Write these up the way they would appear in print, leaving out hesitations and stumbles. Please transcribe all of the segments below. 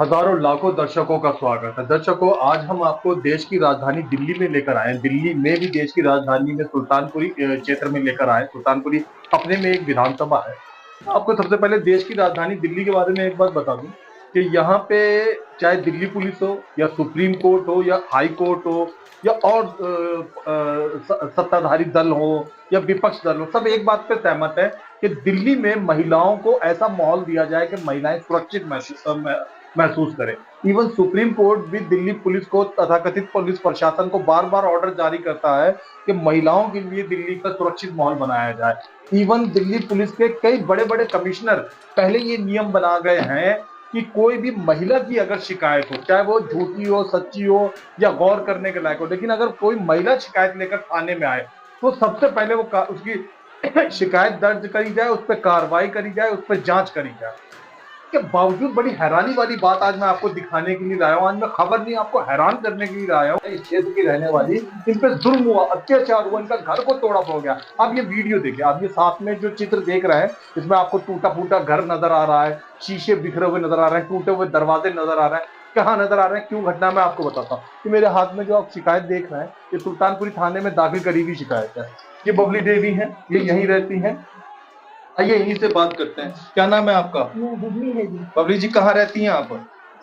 हजारों लाखों दर्शकों का स्वागत है। दर्शकों, आज हम आपको देश की राजधानी दिल्ली में लेकर आए हैं। दिल्ली में भी देश की राजधानी में सुल्तानपुरी क्षेत्र में लेकर आए। सुल्तानपुरी अपने में एक विधानसभा है। आपको सबसे पहले देश की राजधानी दिल्ली के बारे में एक बात बता दूं कि यहाँ पे चाहे दिल्ली पुलिस हो या सुप्रीम कोर्ट हो या हाई कोर्ट हो या और सत्ताधारी दल हो या विपक्ष दल हो, सब एक बात पे सहमत है कि दिल्ली में महिलाओं को ऐसा माहौल दिया जाए कि महिलाएं सुरक्षित महसूस करें। इवन सुप्रीम कोर्ट भी दिल्ली पुलिस को, तथाकथित पुलिस प्रशासन को बार बार ऑर्डर जारी करता है कि महिलाओं के लिए दिल्ली का सुरक्षित माहौल बनाया जाए। इवन दिल्ली पुलिस के कई बड़े बड़े कमिश्नर पहले ये नियम बना गए हैं कि कोई भी महिला की अगर शिकायत हो, चाहे वो झूठी हो, सच्ची हो या गौर करने के लायक हो, लेकिन अगर कोई महिला शिकायत लेकर थाने में आए तो सबसे पहले वो उसकी शिकायत दर्ज करी जाए, उस पर कार्रवाई करी जाए, उस पर जांच करी जाए। के बावजूद बड़ी हैरानी वाली बात आज मैं आपको दिखाने के लिए लाया हूं। आज मैं खबर नहीं, आपको हैरान करने के लिए लाया हूं। इस क्षेत्र की रहने वाली, इन पे जुल्म हुआ, अत्याचार हुआ, इनका घर को तोड़ा हो गया। आप ये वीडियो देखिए, आप ये साथ में जो चित्र देख रहे हैं, इसमें आपको टूटा फूटा घर नजर आ रहा है, शीशे बिखरे हुए नजर आ रहे हैं, टूटे हुए दरवाजे नजर आ रहे हैं। कहाँ नजर आ रहे हैं, क्यों घटना, मैं आपको बताता हूँ कि मेरे हाथ में जो आप शिकायत देख रहे हैं, ये सुल्तानपुरी थाने में दाखिल करी हुई शिकायत है। ये बबली देवी है, ये यहीं रहती है। आइए इन्हीं से बात करते हैं। क्या नाम है आपका? मैं बबली है जी। बबली जी, कहाँ रहती हैं आप?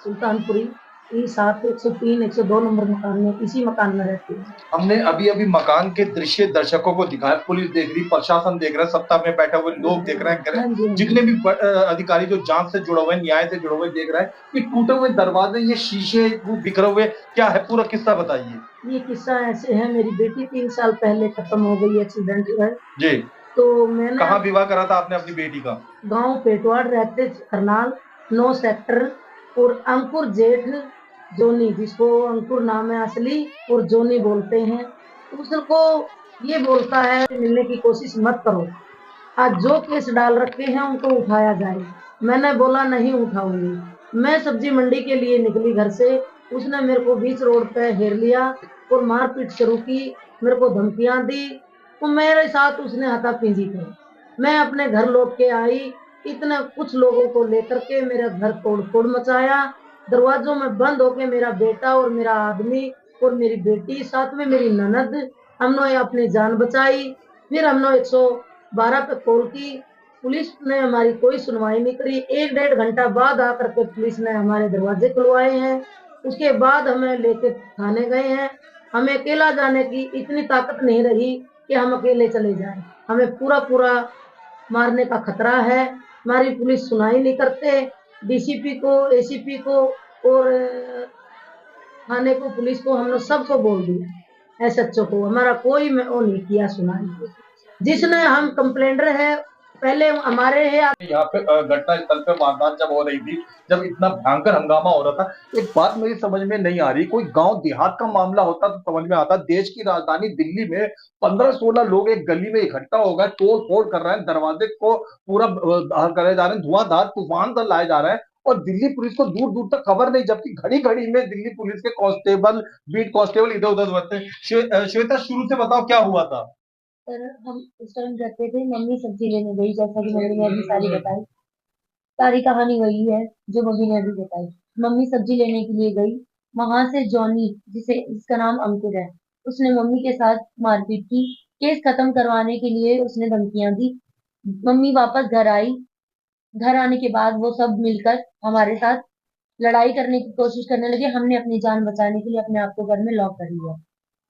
सुल्तानपुरी E7 103 102 नंबर मकान में, इसी मकान में रहती हूँ। हमने अभी अभी मकान के दृश्य दर्शकों को दिखाया। पुलिस देख रही, प्रशासन देख रहा है, सत्ता में बैठे हुए लोग देख रहे हैं, हाँ जी, हाँ जितने जी। भी अधिकारी जो जांच से जुड़े हुए हैं, न्याय से जुड़े हुए, देख रहे हैं कि टूटे हुए दरवाजे, ये शीशे बिखरे हुए, क्या है पूरा किस्सा बताइए। ये किस्सा ऐसे है, मेरी बेटी 3 साल पहले खत्म हो गई एक्सीडेंट में। जी। तो मैंने कहाँ विवाह करा था आपने अपनी बेटी का? गांव पेटवाड़ रहते करनाल 9 सेक्टर, और अंकुर जेठ जोनी, जिसको अंकुर नाम है असली और जोनी बोलते हैं, उसको ये बोलता है मिलने की कोशिश मत करो, आज जो केस डाल रखे हैं उनको उठाया जाए। मैंने बोला नहीं उठाऊंगी। मैं सब्जी मंडी के लिए निकली घर से, उसने मेरे को बीच रोड पे घेर लिया और मारपीट शुरू की, मेरे को धमकियां दी। तो मेरे साथ उसने हाथापाई की। मैं अपने घर लौट के आई, इतने कुछ लोगों को लेकर के मेरा घर तोड़ फोड़ मचाया। दरवाजों में बंद होके मेरा बेटा और मेरा आदमी और मेरी बेटी, साथ में मेरी ननद, हमने अपनी जान बचाई। फिर हमने 112 पे कॉल की। पुलिस ने हमारी कोई सुनवाई नहीं करी। 1 डेढ़ घंटा बाद आकर के पुलिस ने हमारे दरवाजे खुलवाए हैं। उसके बाद हमें लेके थाने गए हैं। हमें अकेला जाने की इतनी ताकत नहीं रही कि हम अकेले चले जाएं। हमें पूरा पूरा मारने का खतरा है। हमारी पुलिस सुनाई नहीं करते। डीसीपी को, एसीपी को और थाने को, पुलिस को, हमने सबको बोल दिया। एसएचओ को हमारा कोई वो नहीं किया सुनाई। जिसने हम कंप्लेंटर है, पहले हमारे है। यहाँ पे घटना स्थल पे वारदात जब हो रही थी, जब इतना भयंकर हंगामा हो रहा था, एक बात मेरी समझ में नहीं आ रही। कोई गांव देहात का मामला होता तो समझ में आता। देश की राजधानी दिल्ली में 15-16 लोग एक गली में इकट्ठा हो गए, तोड़ फोड़ कर रहे हैं, दरवाजे को पूरा करे जा रहे हैं, धुआंधार तूफान सा लाए जा रहे हैं, और दिल्ली पुलिस को दूर दूर तक खबर नहीं, जबकि घड़ी घड़ी में दिल्ली पुलिस के कांस्टेबल, बीट कांस्टेबल इधर उधर बढ़ते हैं। श्वेता, शुरू से बताओ क्या हुआ था। सर, हम उस टाइम जाते थे, मम्मी सब्जी लेने गई, जैसा कि मम्मी ने अभी सारी बताई। सारी कहानी वही है जो मम्मी ने अभी बताई। मम्मी सब्जी लेने के लिए गई। वहां से जॉनी, जिसका नाम अंकुर है, उसने मम्मी के साथ मारपीट की। केस खत्म करवाने के लिए उसने धमकियां दी। मम्मी वापस घर आई। घर आने के बाद वो सब मिलकर हमारे साथ लड़ाई करने की कोशिश करने लगे। हमने अपनी जान बचाने के लिए अपने आप को घर में लॉक कर लिया,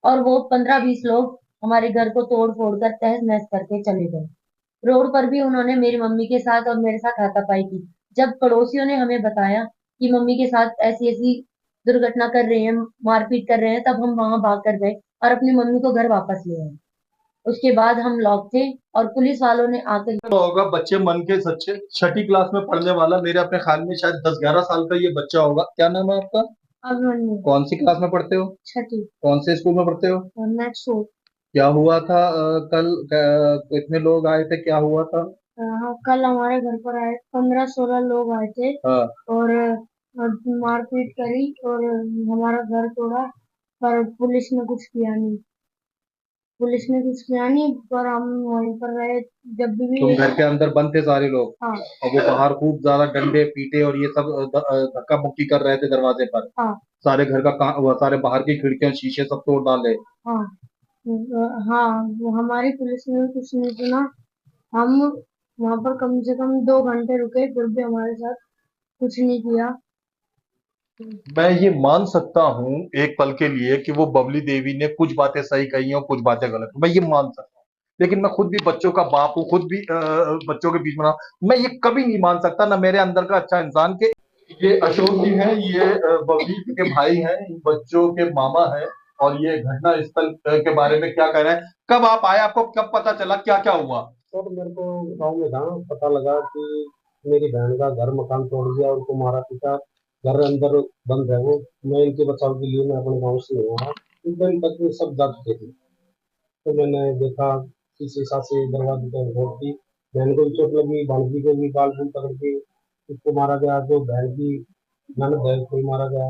और वो 15-20 लोग हमारे घर को तोड़ फोड़ कर तहस नहस करके चले गए। रोड पर भी उन्होंने मेरी मम्मी के साथ और मेरे साथ हाथापाई की। जब पड़ोसियों ने हमें बताया कि मम्मी के साथ ऐसी ऐसी दुर्घटना कर रहे हैं, मारपीट कर रहे हैं, तब हम वहां भाग कर गए और अपनी मम्मी को घर वापस ले आए। उसके बाद हम लॉक थे और पुलिस वालों ने आकर। तो होगा बच्चे मन के सच्चे, छठी क्लास में पढ़ने वाला, मेरे अपने ख्याल में शायद 10-11 साल का ये बच्चा होगा। क्या नाम है आपका? अभिमन्यु। कौन सी क्लास में पढ़ते हो? छठी। कौन से स्कूल में पढ़ते हो? नेक्स्ट। क्या हुआ था कल? इतने लोग आए थे, क्या हुआ था? हाँ, कल हमारे घर पर आए 15-16 लोग आए थे। हाँ। और मारपीट करी और हमारा घर तोड़ा, पर पुलिस ने कुछ किया नहीं। पुलिस ने कुछ किया नहीं, पर हम वहीं पर रहे जब भी। तुम घर के अंदर बंद थे सारे लोग? हाँ। और वो बाहर खूब ज्यादा डंडे पीटे और ये सब धक्का मुक्की कर रहे थे दरवाजे पर? हाँ। सारे घर का वो सारे बाहर की खिड़कियां शीशे सब तोड़ डाले? हाँ। हाँ, वो हमारी पुलिस ने कुछ नहीं सुना। हम वहां पर कम से कम 2 घंटे रुके, फिर भी हमारे साथ कुछ नहीं किया। मैं ये मान सकता हूँ एक पल के लिए कि वो बबली देवी ने कुछ बातें सही कही और कुछ बातें गलत, मैं ये मान सकता हूँ। लेकिन मैं खुद भी बच्चों का बाप हूँ, खुद भी बच्चों के बीच में रहा हूं। मैं ये कभी नहीं मान सकता, ना मेरे अंदर का अच्छा इंसान के। ये अशोक जी हैं, ये बबली के भाई हैं, इन बच्चों के मामा हैं। और ये घटना स्थल के बारे में क्या कह रहे हैं? कब आप आए, आपको कब पता चला, क्या क्या हुआ? सर मेरे को गाँव में था, पता लगा कि मेरी बहन का घर मकान तोड़ दिया और उसको मारा पीटा, घर अंदर बंद है वो। मैं इनके बचाव के लिए मैं अपने गाँव से नहीं आया, इस दिन तक ये सब जा चुके थे। तो मैंने देखा कि शीशा से दरवाजे पर घोट दी, बहन को भी चोट लगी, भांजी को भी बाल बूल पकड़ के उसको मारा गया, जो बहन की ननद है उसको भी मारा गया।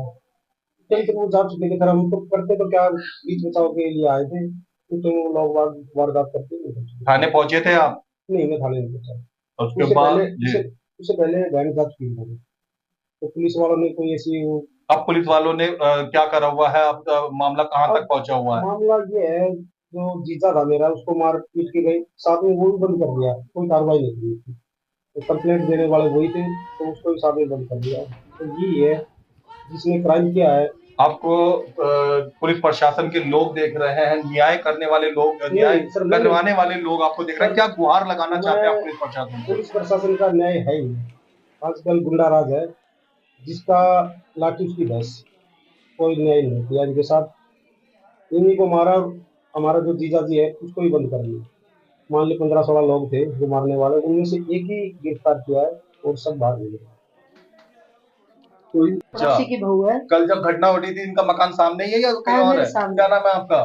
कई तक वो जा चुके थे, खैर हम तो करते तो क्या, बीच बचाव के लिए आए थे, तो लोग वारदात करते नहीं। थाने पहुंचे थे आप? नहीं, मैं थाने नहीं पहुंचा। उसके बाद जी, उससे पहले बहन जा चुकी थी, तो पुलिस वालों ने कोई ऐसी अब पुलिस वालों ने क्या करा हुआ है? अब मामला कहाँ तक पहुंचा हुआ है? मामला ये है, जो जीजा था मेरा उसको मार पीट के गई, साथ में वो भी बंद कर दिया, कोई कार्रवाई नहीं की उसकी। तो कंप्लेंट देने वाले वही थे, तो उसको भी साथ में बंद कर दिया। तो यही है जिसने क्राइम किया है। आपको पुलिस प्रशासन के लोग देख रहे हैं, न्याय करने वाले लोग, न्याय नहीं सर, करवाने वाले लोग आपको देख रहे हैं, क्या गुहार लगाना चाहते हैं आप मैं पुलिस प्रशासन से? पुलिस प्रशासन का न्याय है ही। आजकल गुंडा राज है, जिसका लाठी उसकी भैंस, कोई न्याय नहीं किया इनके साथ। इन्हीं को मारा, हमारा जो जीजा जी है उसको भी बंद कर दिया। मान ली 15-16 लोग थे जो मारने वाले, उनमें से एक ही गिरफ्तार किया है और सब बाहर मिले। कोई पड़ोसी की बहू है। कल जब घटना घटी थी, इनका मकान सामने ही है या कहीं हाँ, और मेरे है? सामने। क्या नाम है आपका?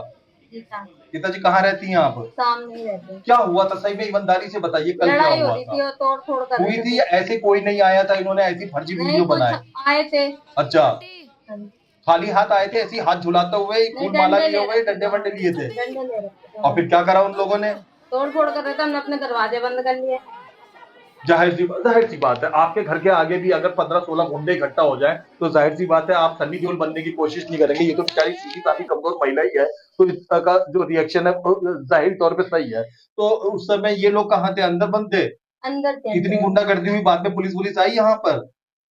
गीता। गीता जी, कहाँ रहती हैं आप? सामने ही रहते। क्या हुआ था सही में, ईमानदारी से बताइए, कल क्या लड़ाई हो हुआ रही था? थी और तोड़ फोड़ कर हुई रहे थी थे। या ऐसे कोई नहीं आया था, इन्होंने ऐसी फर्जी नहीं, वीडियो कुछ बनाए? आए थे। अच्छा, हाँ जी। खाली हाथ आए थे, ऐसी हाथ झुलाते हुए, नहीं, फूल माला डंडे लिए ले हुए, रखे डंडे थे। वंडे लिए थे? डंडे ले रखे थे। और फिर क्या करा उन लोगों ने? तोड़ फोड़ कर रहे थे, हमने अपने दरवाजे बंद कर लिए। जाहिर सी बात है, आपके घर के आगे भी अगर 15-16 गुंडे इकट्ठा हो जाए तो जाहिर सी बात है आप सन्नी देओल बनने की कोशिश नहीं करेंगे। ये तो बेचारी सीधी सादी कमजोर महिला ही है, तो इस तरह का जो रिएक्शन है वो जाहिर तौर पे सही है। तो उस समय ये लोग कहाँ थे, अंदर बंद थे? अंदर थे। इतनी गुंडागर्दी हुई, बाद में पुलिस पुलिस आई यहाँ पर?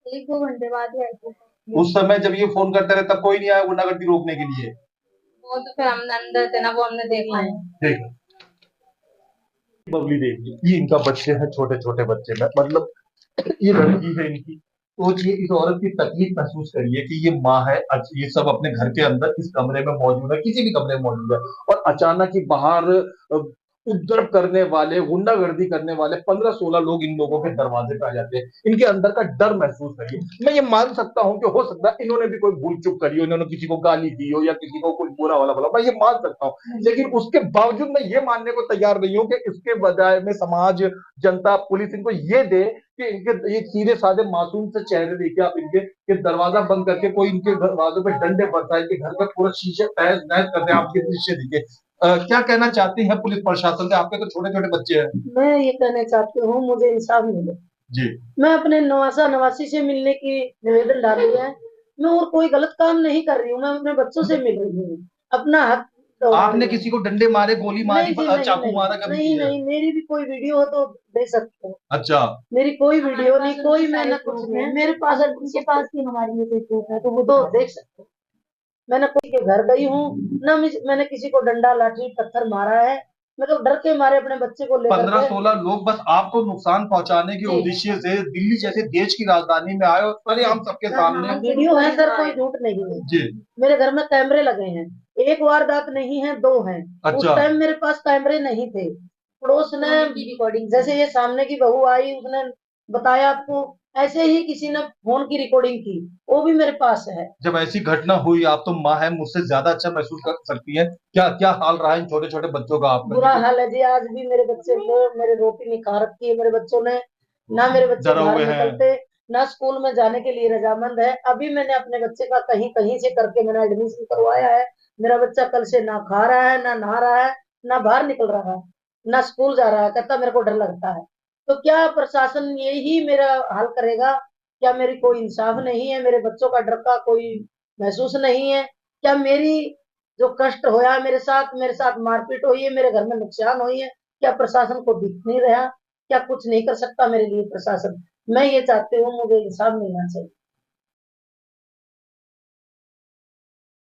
1-2 घंटे बाद ही आए थे। उस समय जब ये फोन करते रहे तब कोई नहीं आया गुंडागर्दी रोकने के लिए? वो तो फिर हमने अंदर थे ना, वो हमने देखा है। ठीक, बबली देवी, ये इनका बच्चे हैं, छोटे छोटे बच्चे में, मतलब ये लड़की है इनकी। तो ये इस औरत की तकलीफ महसूस करिए कि ये माँ है, ये सब अपने घर के अंदर इस कमरे में मौजूद है, किसी भी कमरे में मौजूद है, और अचानक ही बाहर उपद्रव करने वाले, गुंडागर्दी करने वाले 15-16 लोग इन लोगों के दरवाजे पे आ जाते हैं। इनके अंदर का डर महसूस करिए। मैं ये मान सकता हूं कि हो सकता है इन्होंने भी कोई भूल चूक करी हो, इन्होंने किसी को गाली दी हो या किसी को कुछ बुरा वाला बोला, मैं ये मान सकता हूँ। लेकिन उसके बावजूद मैं ये मानने को तैयार नहीं हूं कि इसके बजाय में समाज, जनता, पुलिस इनको ये दे कि इनके ये सीधे साधे मासूम से चेहरे देखिए आप इनके, कि दरवाजा बंद करके कोई इनके दरवाजों पे डंडे बरसाए, के घर में पूरा शीशे तहस नहस करते हैं, आपके दृश्य देखिए। क्या कहना चाहती हैं पुलिस प्रशासन से? आपके तो छोटे छोटे बच्चे हैं। मैं ये कहना चाहती हूँ, मुझे इंसाफ मिले जी, मैं अपने नवासा नवासी से मिलने की निवेदन डाली है। मैं और कोई गलत काम नहीं कर रही हूँ, मैं अपने बच्चों से मिल रही हूँ, अपना हक दौड़ा रही आपने हूँ। किसी को डंडे मारे, गोली मारी, नहीं जी, नहीं चाकू नहीं मारा कभी नहीं नहीं है? नहीं, मेरी भी कोई वीडियो हो तो देख सकते हो। अच्छा, मेरी कोई वीडियो नहीं, कोई मैं ना कुछ नहीं, मेरे पास उनके पास ही हमारी ये कोई प्रूफ है, तो वो तो देख सकते हो। मैंने कोई के घर गई हूँ ना, मैंने किसी को डंडा लाठी पत्थर मारा है। मैं तो डर के मारे अपने बच्चे को लेकर 15-16 लोग बस आपको नुकसान पहुंचाने के जी। उद्देश्य से दिल्ली जैसे देश की राजधानी में आए और पहले हम सबके सामने। वीडियो है सर, कोई झूठ नहीं है। जी, मेरे घर में कैमरे लगे हैं, एक वारदात नहीं है, 2 हैं। उस अच्छा, टाइम मेरे पास कैमरे नहीं थे। पड़ोस ने रिकॉर्डिंग, जैसे ये सामने की बहू आई उसने बताया आपको, ऐसे ही किसी ने फोन की रिकॉर्डिंग की, वो भी मेरे पास है। जब ऐसी घटना हुई, आप तो माँ है, मुझसे ज्यादा अच्छा महसूस कर सकती हैं, क्या क्या हाल रहा है इन छोटे छोटे बच्चों का आपका? बुरा हाल है जी, आज भी मेरे बच्चे को, मेरे रोटी नहीं खा रखी है मेरे बच्चों ने। ना मेरे बच्चे डरे बाहर हुए हैं। निकलते, ना स्कूल में जाने के लिए रजामंद है। अभी मैंने अपने बच्चे का कहीं कहीं से करके मैंने एडमिशन करवाया है। मेरा बच्चा कल से ना खा रहा है ना नहा रहा है, ना बाहर निकल रहा है, ना स्कूल जा रहा है, कहता मेरे को डर लगता है। तो क्या प्रशासन यही मेरा हाल करेगा? क्या मेरी कोई इंसाफ नहीं है? मेरे बच्चों का डर का कोई महसूस नहीं है? क्या मेरी जो कष्ट होया मेरे साथ मारपीट हुई है, मेरे घर में नुकसान हुई है, क्या प्रशासन को दिख नहीं रहा? क्या कुछ नहीं कर सकता मेरे लिए प्रशासन? मैं ये चाहती हूँ मुझे इंसाफ मिलना चाहिए।